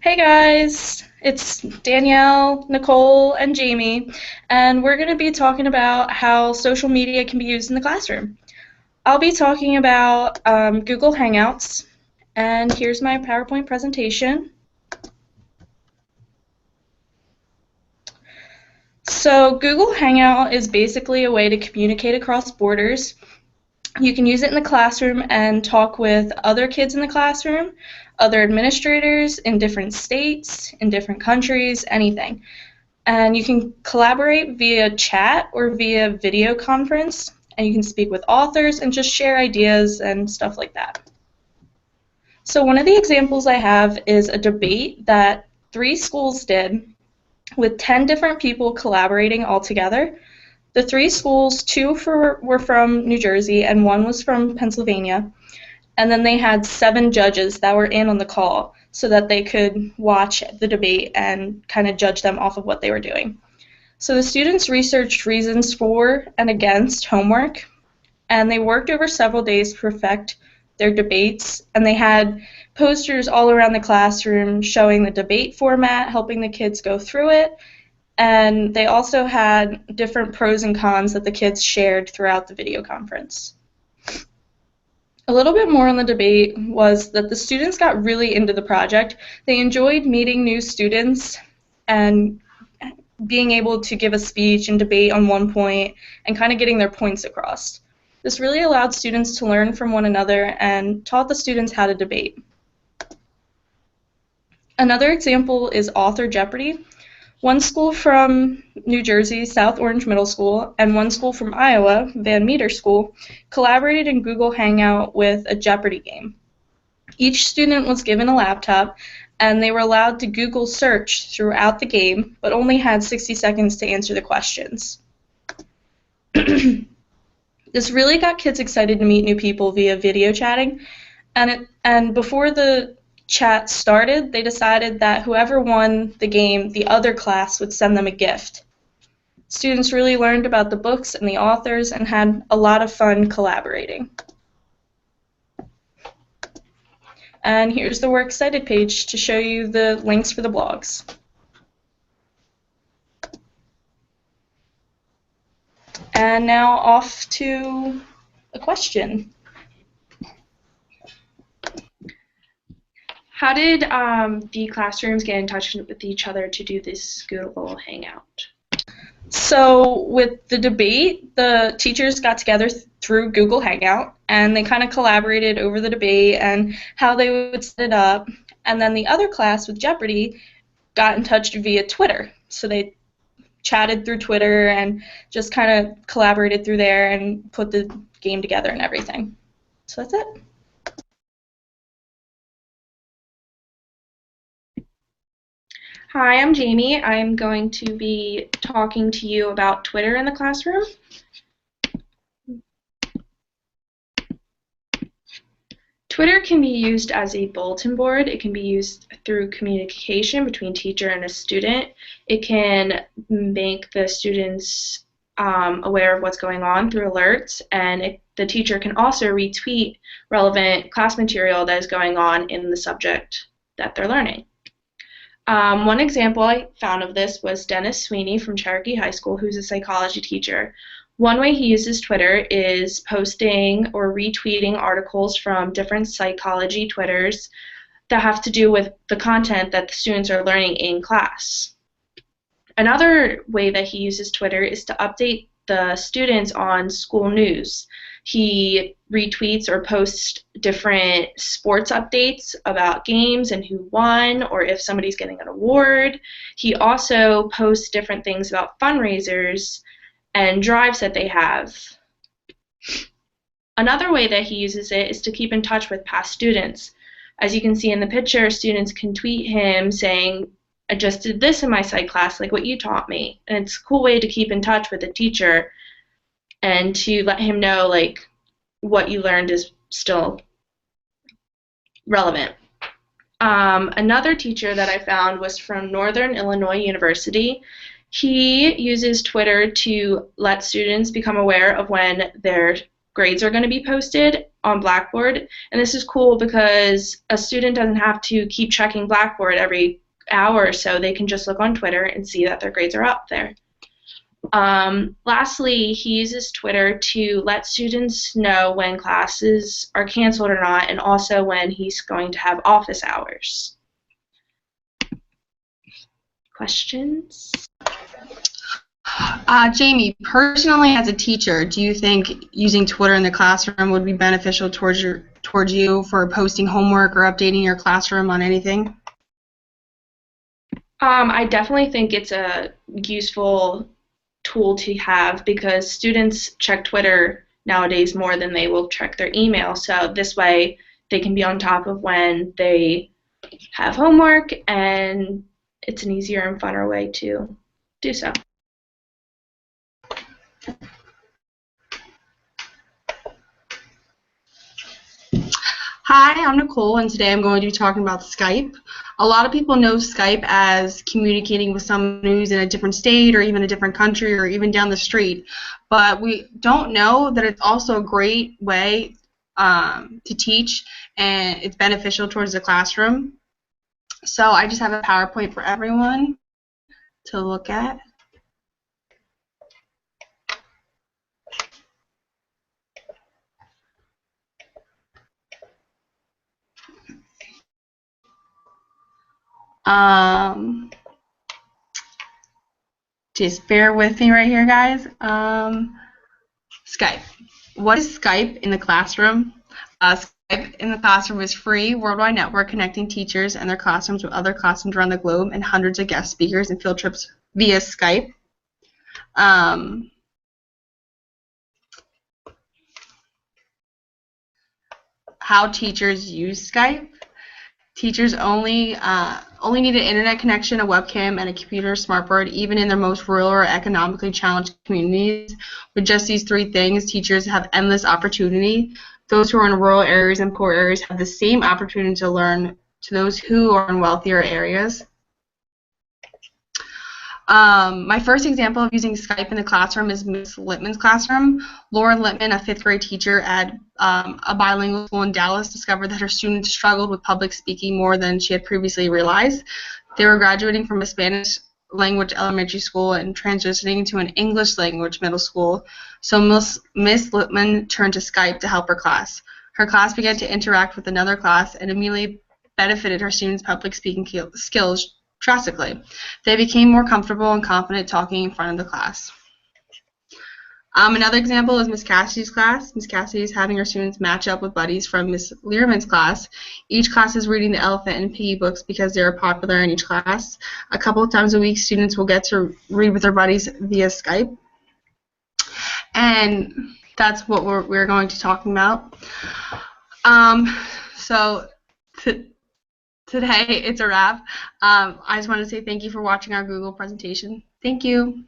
Hey guys, it's Danielle, Nicole, and Jamie, and we're going to be talking about how social media can be used in the classroom. I'll be talking about Google Hangouts, and here's my PowerPoint presentation. So, Google Hangout is basically a way to communicate across borders. You can use it in the classroom and talk with other kids in the classroom, other administrators in different states, in different countries, anything. And you can collaborate via chat or via video conference, and you can speak with authors and just share ideas and stuff like that. So one of the examples I have is a debate that 3 schools did with 10 different people collaborating all together. The 3 schools, were from New Jersey and one was from Pennsylvania, and then they had 7 judges that were in on the call so that they could watch the debate and kind of judge them off of what they were doing. So the students researched reasons for and against homework, and they worked over several days to perfect their debates, and they had posters all around the classroom showing the debate format, helping the kids go through it, and they also had different pros and cons that the kids shared throughout the video conference. A little bit more on the debate was that the students got really into the project. They enjoyed meeting new students and being able to give a speech and debate on one point and kind of getting their points across. This really allowed students to learn from one another and taught the students how to debate. Another example is Author Jeopardy. One school from New Jersey, South Orange Middle School, and one school from Iowa, Van Meter School, collaborated in Google Hangout with a Jeopardy game. Each student was given a laptop, and they were allowed to Google search throughout the game, but only had 60 seconds to answer the questions. This really got kids excited to meet new people via video chatting, and before the chat started, they decided that whoever won the game, the other class would send them a gift. Students really learned about the books and the authors and had a lot of fun collaborating. And here's the Works Cited page to show you the links for the blogs. And now off to a question. How did the classrooms get in touch with each other to do this Google Hangout? So with the debate, the teachers got together through Google Hangout, and they kind of collaborated over the debate and how they would set it up. And then the other class with Jeopardy got in touch via Twitter. So they chatted through Twitter and just kind of collaborated through there and put the game together and everything. So that's it. Hi, I'm Jamie. I'm going to be talking to you about Twitter in the classroom. Twitter can be used as a bulletin board. It can be used through communication between teacher and a student. It can make the students aware of what's going on through alerts, and the teacher can also retweet relevant class material that is going on in the subject that they're learning. One example I found of this was Dennis Sweeney from Cherokee High School, who's a psychology teacher. One way he uses Twitter is posting or retweeting articles from different psychology Twitters that have to do with the content that the students are learning in class. Another way that he uses Twitter is to update the students on school news. He retweets or posts different sports updates about games and who won, or if somebody's getting an award. He also posts different things about fundraisers and drives that they have. Another way that he uses it is to keep in touch with past students. As you can see in the picture, students can tweet him saying, I just did this in my psych class, like what you taught me. And it's a cool way to keep in touch with a teacher and to let him know like what you learned is still relevant. Another teacher that I found was from Northern Illinois University. He uses Twitter to let students become aware of when their grades are going to be posted on Blackboard. And this is cool because a student doesn't have to keep checking Blackboard every hour or so. They can just look on Twitter and see that their grades are up there. Lastly, he uses Twitter to let students know when classes are canceled or not, and also when he's going to have office hours. Questions? Jamie, personally as a teacher, do you think using Twitter in the classroom would be beneficial towards you for posting homework or updating your classroom on anything? I definitely think it's a useful tool to have because students check Twitter nowadays more than they will check their email. So this way they can be on top of when they have homework, and it's an easier and funner way to do so. Hi, I'm Nicole, and today I'm going to be talking about Skype. A lot of people know Skype as communicating with someone who's in a different state or even a different country or even down the street, but we don't know that it's also a great way to teach, and it's beneficial towards the classroom. So I just have a PowerPoint for everyone to look at. Just bear with me right here, guys. Skype. What is Skype in the classroom? Skype in the classroom is free worldwide network connecting teachers and their classrooms with other classrooms around the globe and hundreds of guest speakers and field trips via Skype. How teachers use Skype. Teachers only need an internet connection, a webcam, and a computer or smartboard, even in their most rural or economically challenged communities. With just these three things, teachers have endless opportunity. Those who are in rural areas and poor areas have the same opportunity to learn to those who are in wealthier areas. My first example of using Skype in the classroom is Miss Littman's classroom. Lauren Littman, a fifth grade teacher at a bilingual school in Dallas, discovered that her students struggled with public speaking more than she had previously realized. They were graduating from a Spanish language elementary school and transitioning to an English language middle school, so Miss Littman turned to Skype to help her class. Her class began to interact with another class and immediately benefited her students' public speaking skills drastically. They became more comfortable and confident talking in front of the class. Another example is Miss Cassidy's class. Miss Cassidy is having her students match up with buddies from Miss Learman's class. Each class is reading the Elephant and Piggie books because they are popular in each class. A couple of times a week, students will get to read with their buddies via Skype. And that's what we're going to talk about. Today, it's a wrap. I just want to say thank you for watching our Google presentation. Thank you.